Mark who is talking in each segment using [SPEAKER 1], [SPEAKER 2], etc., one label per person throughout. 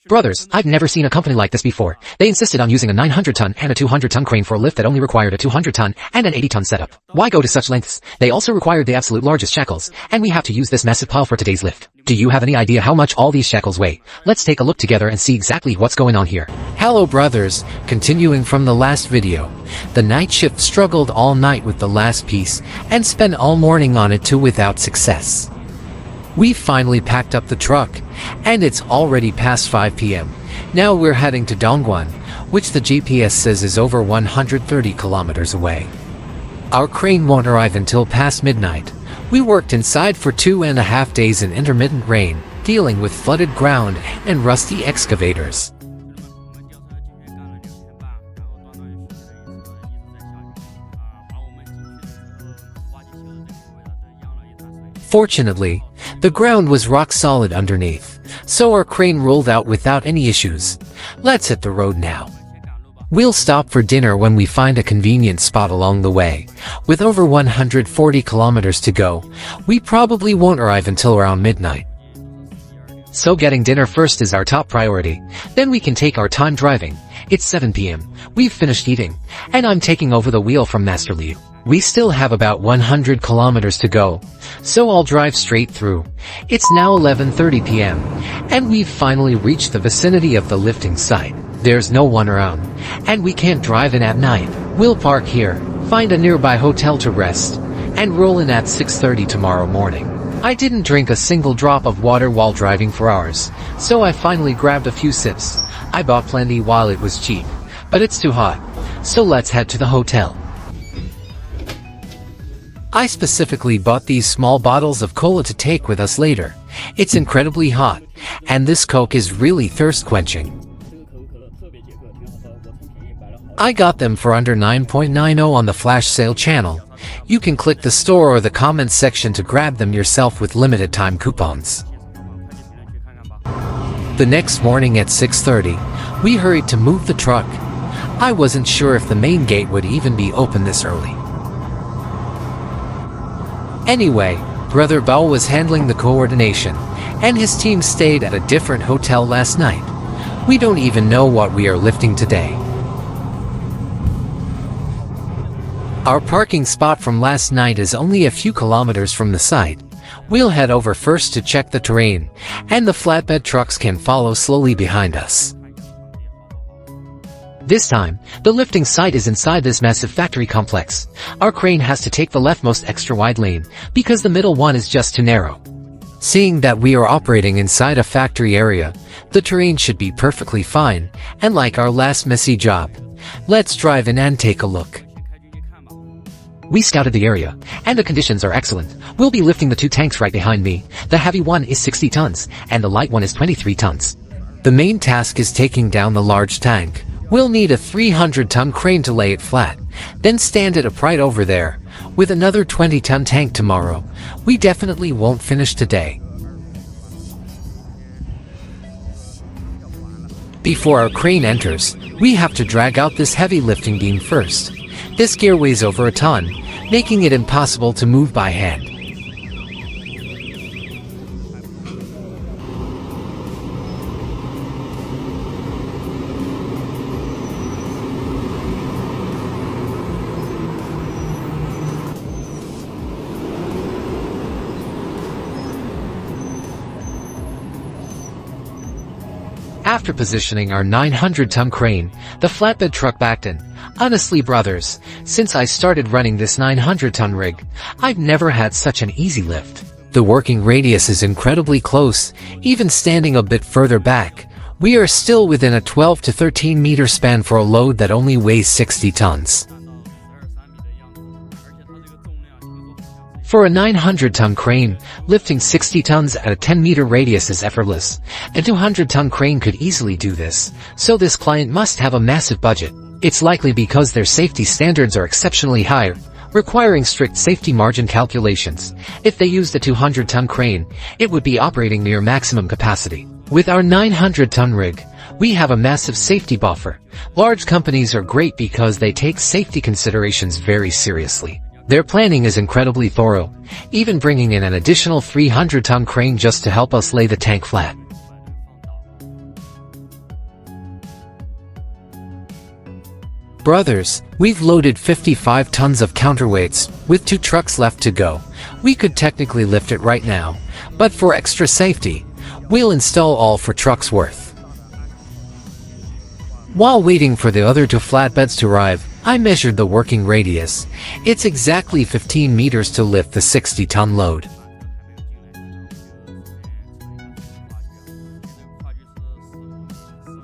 [SPEAKER 1] Brothers, I've never seen a company like this before. They insisted on using a 900-ton and a 200-ton crane for a lift that only required a 200-ton and an 80-ton setup. Why go to such lengths? They also required the absolute largest shackles, and we have to use this massive pile for today's lift. Do you have any idea how much all these shackles weigh? Let's take a look together and see exactly what's going on here.
[SPEAKER 2] Hello brothers, continuing from the last video. The night shift struggled all night with the last piece and spent all morning on it too without success. We finally packed up the truck, and it's already past 5 p.m. Now we're heading to Dongguan, which the GPS says is over 130 kilometers away. Our crane won't arrive until past midnight. We worked inside for 2.5 days in intermittent rain, dealing with flooded ground and rusty excavators. Fortunately, the ground was rock solid underneath, so our crane rolled out without any issues. Let's hit the road now. We'll stop for dinner when we find a convenient spot along the way. With over 140 kilometers to go, we probably won't arrive until around midnight.
[SPEAKER 1] So getting dinner first is our top priority. Then we can take our time driving. It's 7 p.m. We've finished eating, and I'm taking over the wheel from Master Liu. We still have about 100 kilometers to go, so I'll drive straight through. It's now 11:30 p.m., and we've finally reached the vicinity of the lifting site. There's no one around, and we can't drive in at night. We'll park here, find a nearby hotel to rest, and roll in at 6:30 tomorrow morning. I didn't drink a single drop of water while driving for hours, so I finally grabbed a few sips. I bought plenty while it was cheap, but it's too hot, so let's head to the hotel.
[SPEAKER 2] I specifically bought these small bottles of cola to take with us later. It's incredibly hot, and this Coke is really thirst-quenching. I got them for under 9.90 on the flash sale channel. You can click the store or the comments section to grab them yourself with limited time coupons. The next morning at 6:30, we hurried to move the truck. I wasn't sure if the main gate would even be open this early. Anyway, Brother Bao was handling the coordination, and his team stayed at a different hotel last night. We don't even know what we are lifting today. Our parking spot from last night is only a few kilometers from the site. We'll head over first to check the terrain, and the flatbed trucks can follow slowly behind us.
[SPEAKER 1] This time, the lifting site is inside this massive factory complex. Our crane has to take the leftmost extra-wide lane, because the middle one is just too narrow.
[SPEAKER 2] Seeing that we are operating inside a factory area, the terrain should be perfectly fine, and like our last messy job. Let's drive in and take a look.
[SPEAKER 1] We scouted the area, and the conditions are excellent. We'll be lifting the two tanks right behind me. The heavy one is 60 tons, and the light one is 23 tons.
[SPEAKER 2] The main task is taking down the large tank. We'll need a 300-ton crane to lay it flat, then stand it up right over there. With another 20-ton tank tomorrow, we definitely won't finish today. Before our crane enters, we have to drag out this heavy lifting beam first. This gear weighs over a ton, making it impossible to move by hand.
[SPEAKER 1] After positioning our 900-ton crane, the flatbed truck backed in. Honestly, brothers, since I started running this 900-ton rig, I've never had such an easy lift.
[SPEAKER 2] The working radius is incredibly close, even standing a bit further back. We are still within a 12 to 13 meter span for a load that only weighs 60 tons.
[SPEAKER 1] For a 900-ton crane, lifting 60 tons at a 10-meter radius is effortless. A 200-ton crane could easily do this, so this client must have a massive budget. It's likely because their safety standards are exceptionally high, requiring strict safety margin calculations. If they used a 200-ton crane, it would be operating near maximum capacity. With our 900-ton rig, we have a massive safety buffer. Large companies are great because they take safety considerations very seriously. Their planning is incredibly thorough, even bringing in an additional 300-ton crane just to help us lay the tank flat.
[SPEAKER 2] Brothers, we've loaded 55 tons of counterweights, with 2 trucks left to go. We could technically lift it right now, but for extra safety, we'll install all 4 trucks worth. While waiting for the other 2 flatbeds to arrive, I measured the working radius. It's exactly 15 meters to lift the 60-ton load.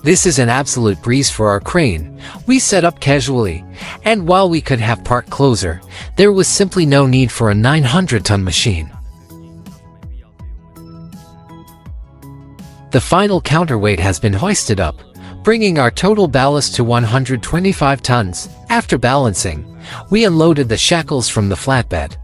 [SPEAKER 2] This is an absolute breeze for our crane. We set up casually, and while we could have parked closer, there was simply no need for a 900-ton machine. The final counterweight has been hoisted up, bringing our total ballast to 125 tons. After balancing, we unloaded the shackles from the flatbed.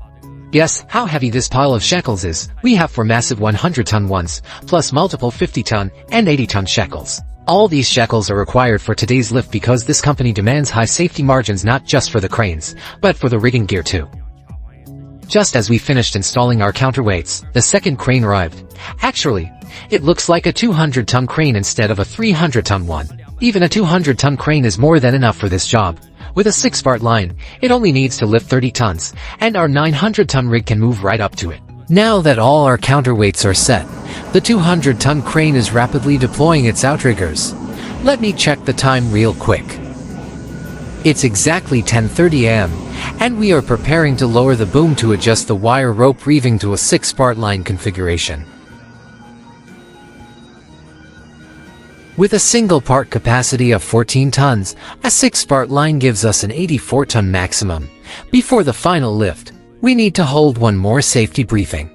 [SPEAKER 1] Yes, how heavy this pile of shackles is. We have 4 massive 100-ton ones, plus multiple 50-ton and 80-ton shackles. All these shackles are required for today's lift because this company demands high safety margins not just for the cranes, but for the rigging gear too. Just as we finished installing our counterweights, the second crane arrived. Actually, it looks like a 200-ton crane instead of a 300-ton one. Even a 200-ton crane is more than enough for this job. With a 6-part line, it only needs to lift 30 tons, and our 900-ton rig can move right up to it.
[SPEAKER 2] Now that all our counterweights are set, the 200-ton crane is rapidly deploying its outriggers. Let me check the time real quick. It's exactly 10:30 a.m., and we are preparing to lower the boom to adjust the wire rope reeving to a 6-part line configuration. With a single part capacity of 14 tons, a 6-part line gives us an 84-ton maximum. Before the final lift, we need to hold one more safety briefing.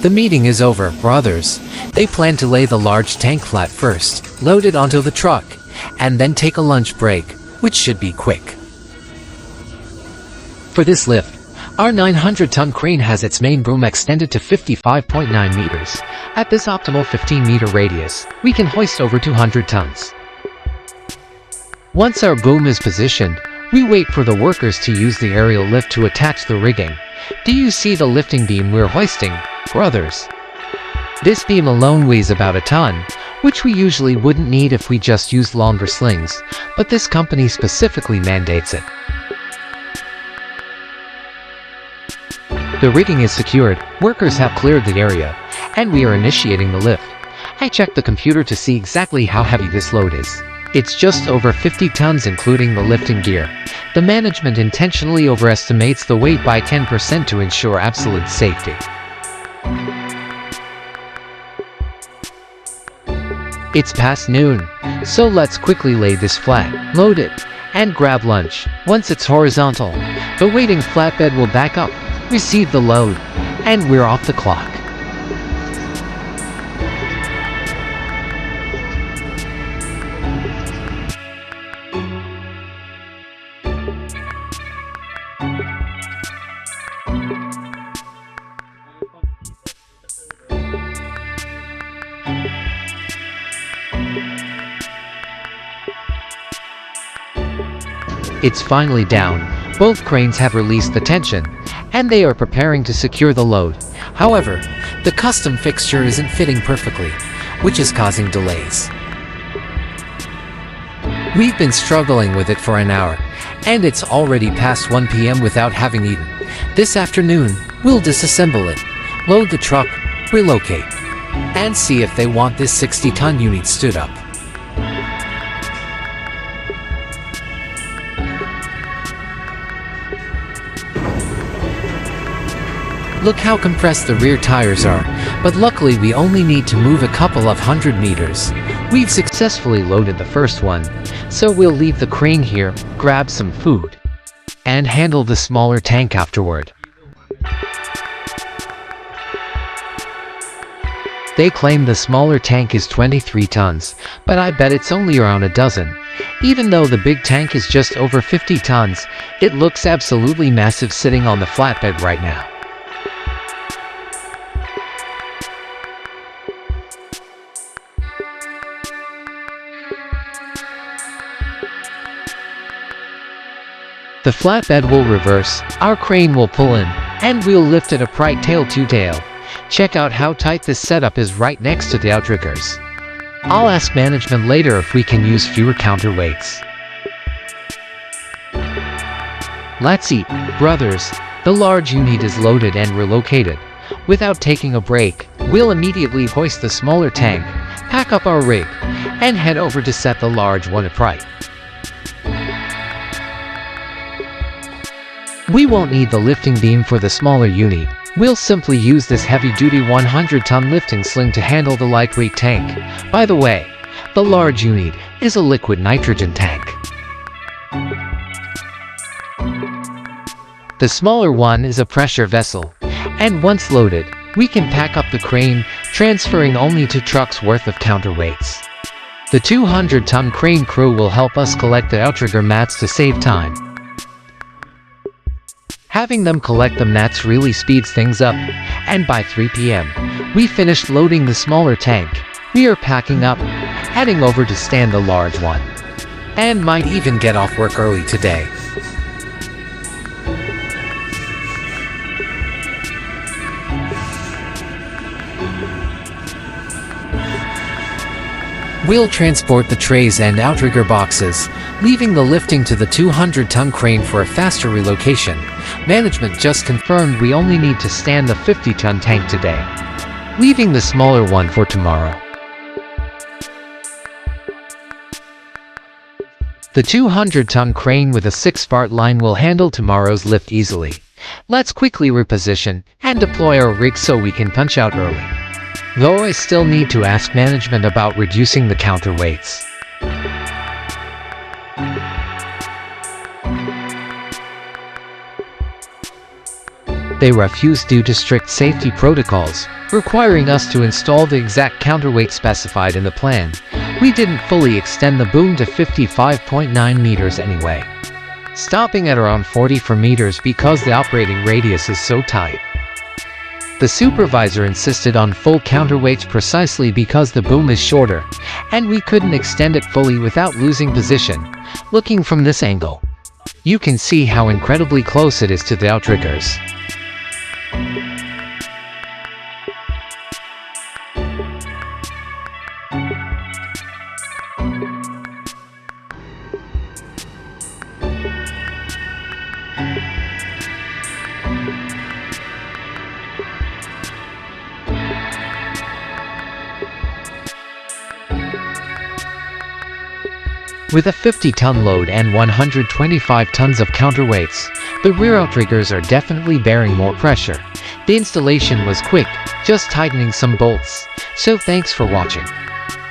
[SPEAKER 2] The meeting is over, brothers. They plan to lay the large tank flat first, load it onto the truck, and then take a lunch break, which should be quick.
[SPEAKER 1] For this lift, our 900-ton crane has its main boom extended to 55.9 meters. At this optimal 15-meter radius, we can hoist over 200 tons. Once our boom is positioned, we wait for the workers to use the aerial lift to attach the rigging. Do you see the lifting beam we're hoisting, brothers? This beam alone weighs about a ton, which we usually wouldn't need if we just used longer slings, but this company specifically mandates it. The rigging is secured, workers have cleared the area, and we are initiating the lift. I checked the computer to see exactly how heavy this load is. It's just over 50 tons including the lifting gear. The management intentionally overestimates the weight by 10% to ensure absolute safety. It's past noon, so let's quickly lay this flat, load it, and grab lunch. Once it's horizontal, the waiting flatbed will back up, receive the load, and we're off the clock. It's finally down. Both cranes have released the tension, and they are preparing to secure the load. However, the custom fixture isn't fitting perfectly, which is causing delays. We've been struggling with it for an hour, and it's already past 1 p.m. without having eaten. This afternoon, we'll disassemble it, load the truck, relocate, and see if they want this 60-ton unit stood up. Look how compressed the rear tires are, but luckily we only need to move a couple of 100 meters. We've successfully loaded the first one, so we'll leave the crane here, grab some food, and handle the smaller tank afterward. They claim the smaller tank is 23 tons, but I bet it's only around a dozen. Even though the big tank is just over 50 tons, it looks absolutely massive sitting on the flatbed right now. The flatbed will reverse, our crane will pull in, and we'll lift it upright tail to tail. Check out how tight this setup is right next to the outriggers. I'll ask management later if we can use fewer counterweights. Let's eat, brothers. The large unit is loaded and relocated. Without taking a break, we'll immediately hoist the smaller tank, pack up our rig, and head over to set the large one upright. We won't need the lifting beam for the smaller unit. We'll simply use this heavy-duty 100-ton lifting sling to handle the lightweight tank. By the way, the large unit is a liquid nitrogen tank. The smaller one is a pressure vessel, and once loaded, we can pack up the crane, transferring only 2 trucks worth of counterweights. The 200-ton crane crew will help us collect the outrigger mats to save time. Having them collect the mats really speeds things up, and by 3 p.m., we finished loading the smaller tank. We are packing up, heading over to stand the large one, and might even get off work early today. We'll transport the trays and outrigger boxes, leaving the lifting to the 200-ton crane for a faster relocation. Management just confirmed we only need to stand the 50-ton tank today, leaving the smaller one for tomorrow. The 200-ton crane with a 6-part line will handle tomorrow's lift easily. Let's quickly reposition and deploy our rig so we can punch out early. Though I still need to ask management about reducing the counterweights. They refused due to strict safety protocols, requiring us to install the exact counterweight specified in the plan. We didn't fully extend the boom to 55.9 meters anyway, stopping at around 44 meters because the operating radius is so tight. The supervisor insisted on full counterweights precisely because the boom is shorter, and we couldn't extend it fully without losing position. Looking from this angle, you can see how incredibly close it is to the outriggers. With a 50-ton load and 125 tons of counterweights, the rear outriggers are definitely bearing more pressure. The installation was quick, just tightening some bolts. So thanks for watching.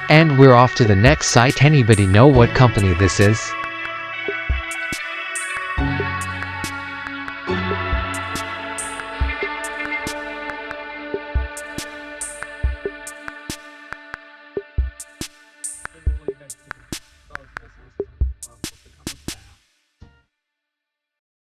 [SPEAKER 1] And we're off to the next site. Anybody know what company this is?